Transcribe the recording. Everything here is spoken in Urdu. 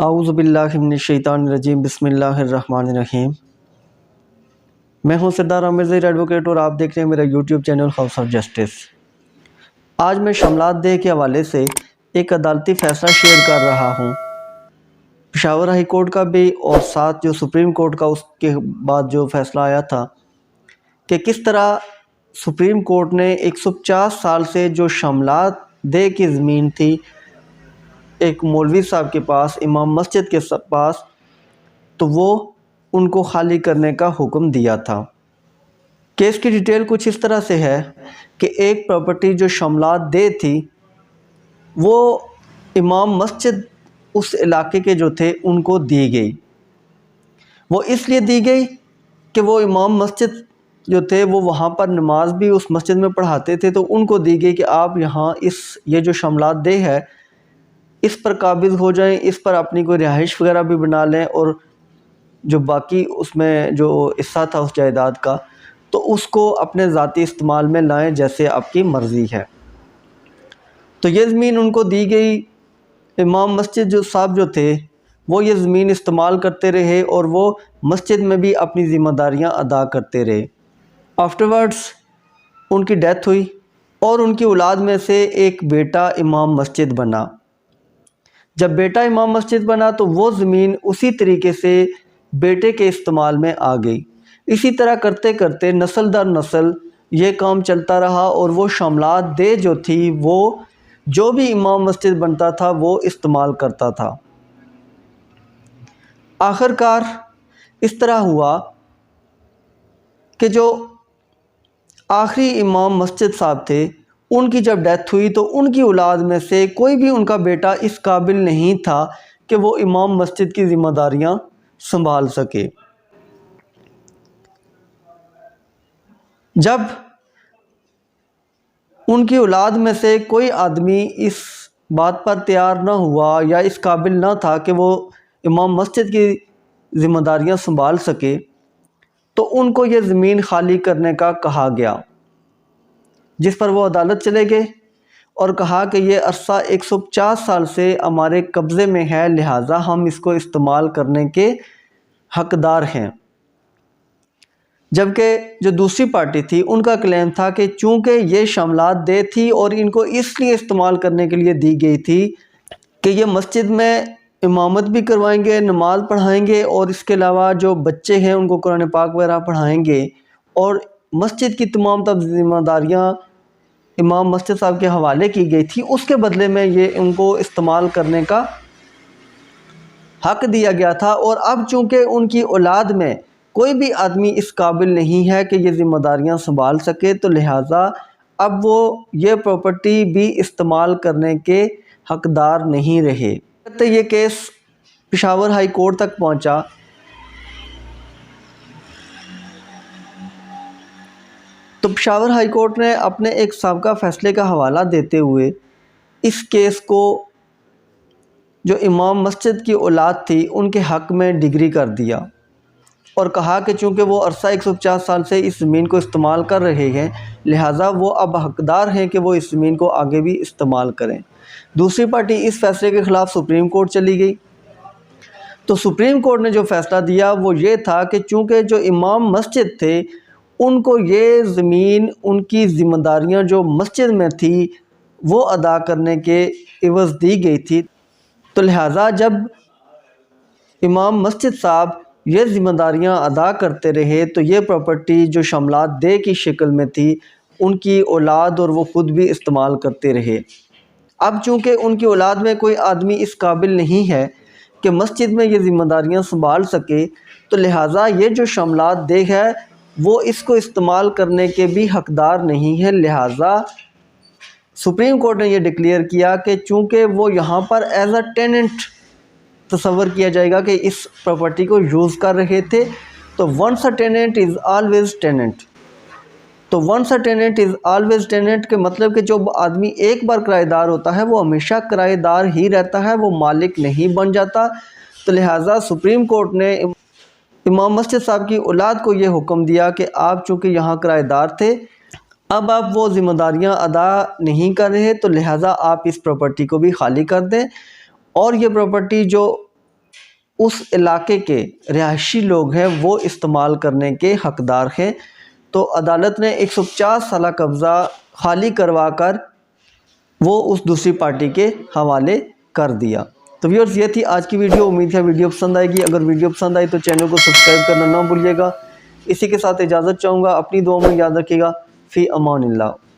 اعوذ باللہ من الشیطان الرجیم، بسم اللہ الرحمن الرحیم۔ میں ہوں سردار عامر ظہیر ایڈوکیٹ اور آپ دیکھ رہے ہیں میرا YouTube channel house of justice. آج میں شملات ڈے کے حوالے سے ایک عدالتی فیصلہ شیئر کر رہا ہوں، پشاور ہائی کورٹ کا بھی اور ساتھ جو سپریم کورٹ کا اس کے بعد جو فیصلہ آیا تھا کہ کس طرح سپریم کورٹ نے 150 سال سے جو شملات ڈے کی زمین تھی ایک مولوی صاحب کے پاس، امام مسجد کے پاس، تو وہ ان کو خالی کرنے کا حکم دیا تھا۔ کیس کی ڈیٹیل کچھ اس طرح سے ہے کہ ایک پراپرٹی جو شملات ڈے تھی وہ امام مسجد اس علاقے کے جو تھے ان کو دی گئی۔ وہ اس لیے دی گئی کہ وہ امام مسجد جو تھے وہ وہاں پر نماز بھی اس مسجد میں پڑھاتے تھے، تو ان کو دی گئی کہ آپ یہاں یہ جو شملات ڈے ہے اس پر قابض ہو جائیں، اس پر اپنی کوئی رہائش وغیرہ بھی بنا لیں، اور جو باقی اس میں جو حصہ تھا اس جائیداد کا تو اس کو اپنے ذاتی استعمال میں لائیں جیسے آپ کی مرضی ہے۔ تو یہ زمین ان کو دی گئی۔ امام مسجد جو صاحب جو تھے وہ یہ زمین استعمال کرتے رہے اور وہ مسجد میں بھی اپنی ذمہ داریاں ادا کرتے رہے۔ آفٹر ان کی ڈیتھ ہوئی اور ان کی اولاد میں سے ایک بیٹا امام مسجد بنا۔ جب بیٹا امام مسجد بنا تو وہ زمین اسی طریقے سے بیٹے کے استعمال میں آ گئی۔ اسی طرح کرتے کرتے نسل در نسل یہ کام چلتا رہا اور وہ شملات ڈے جو تھی وہ جو بھی امام مسجد بنتا تھا وہ استعمال کرتا تھا۔ آخر کار اس طرح ہوا کہ جو آخری امام مسجد صاحب تھے ان کی جب ڈیتھ ہوئی تو ان کی اولاد میں سے کوئی بھی ان کا بیٹا اس قابل نہیں تھا کہ وہ امام مسجد کی ذمہ داریاں سنبھال سکے۔ جب ان کی اولاد میں سے کوئی آدمی اس بات پر تیار نہ ہوا یا اس قابل نہ تھا کہ وہ امام مسجد کی ذمہ داریاں سنبھال سکے تو ان کو یہ زمین خالی کرنے کا کہا گیا، جس پر وہ عدالت چلے گئے اور کہا کہ یہ عرصہ 150 سال سے ہمارے قبضے میں ہے، لہٰذا ہم اس کو استعمال کرنے کے حقدار ہیں۔ جبکہ جو دوسری پارٹی تھی ان کا کلیم تھا کہ چونکہ یہ شملات ڈے تھی اور ان کو اس لیے استعمال کرنے کے لیے دی گئی تھی کہ یہ مسجد میں امامت بھی کروائیں گے، نماز پڑھائیں گے، اور اس کے علاوہ جو بچے ہیں ان کو قرآن پاک وغیرہ پڑھائیں گے، اور مسجد کی تمام ذمہ داریاں امام مسجد صاحب کے حوالے کی گئی تھی، اس کے بدلے میں یہ ان کو استعمال کرنے کا حق دیا گیا تھا۔ اور اب چونکہ ان کی اولاد میں کوئی بھی آدمی اس قابل نہیں ہے کہ یہ ذمہ داریاں سنبھال سکے، تو لہٰذا اب وہ یہ پراپرٹی بھی استعمال کرنے کے حقدار نہیں رہے۔ یہ کیس پشاور ہائی کورٹ تک پہنچا۔ تو پشاور ہائی کورٹ نے اپنے ایک سابقہ فیصلے کا حوالہ دیتے ہوئے اس کیس کو جو امام مسجد کی اولاد تھی ان کے حق میں ڈگری کر دیا اور کہا کہ چونکہ وہ عرصہ 150 سال سے اس زمین کو استعمال کر رہے ہیں لہٰذا وہ اب حقدار ہیں کہ وہ اس زمین کو آگے بھی استعمال کریں۔ دوسری پارٹی اس فیصلے کے خلاف سپریم کورٹ چلی گئی۔ تو سپریم کورٹ نے جو فیصلہ دیا وہ یہ تھا کہ چونکہ جو امام مسجد تھے ان کو یہ زمین ان کی ذمہ داریاں جو مسجد میں تھی وہ ادا کرنے کے عوض دی گئی تھی، تو لہٰذا جب امام مسجد صاحب یہ ذمہ داریاں ادا کرتے رہے تو یہ پراپرٹی جو شملات ڈے کی شکل میں تھی ان کی اولاد اور وہ خود بھی استعمال کرتے رہے۔ اب چونکہ ان کی اولاد میں کوئی آدمی اس قابل نہیں ہے کہ مسجد میں یہ ذمہ داریاں سنبھال سکے، تو لہٰذا یہ جو شملات ڈے ہے وہ اس کو استعمال کرنے کے بھی حقدار نہیں ہے۔ لہٰذا سپریم کورٹ نے یہ ڈکلیئر کیا کہ چونکہ وہ یہاں پر ایز اے ٹیننٹ تصور کیا جائے گا کہ اس پراپرٹی کو یوز کر رہے تھے، تو once a tenant is always tenant. تو once a tenant is always tenant کے مطلب کہ جو آدمی ایک بار کرایہ دار ہوتا ہے وہ ہمیشہ کرایہ دار ہی رہتا ہے، وہ مالک نہیں بن جاتا۔ تو لہٰذا سپریم کورٹ نے امام مسجد صاحب کی اولاد کو یہ حکم دیا کہ آپ چونکہ یہاں کرایہ دار تھے اب آپ وہ ذمہ داریاں ادا نہیں کر رہے، تو لہٰذا آپ اس پراپرٹی کو بھی خالی کر دیں، اور یہ پراپرٹی جو اس علاقے کے رہائشی لوگ ہیں وہ استعمال کرنے کے حقدار ہیں، تو عدالت نے 150 سالہ قبضہ خالی کروا کر وہ اس دوسری پارٹی کے حوالے کر دیا۔ تو ویورز یہ تھی آج کی ویڈیو، امید ہے ویڈیو پسند آئے گی۔ اگر ویڈیو پسند آئی تو چینل کو سبسکرائب کرنا نہ بھولیے گا۔ اسی کے ساتھ اجازت چاہوں گا، اپنی دعاؤں میں یاد رکھیے گا۔ فی امان اللہ۔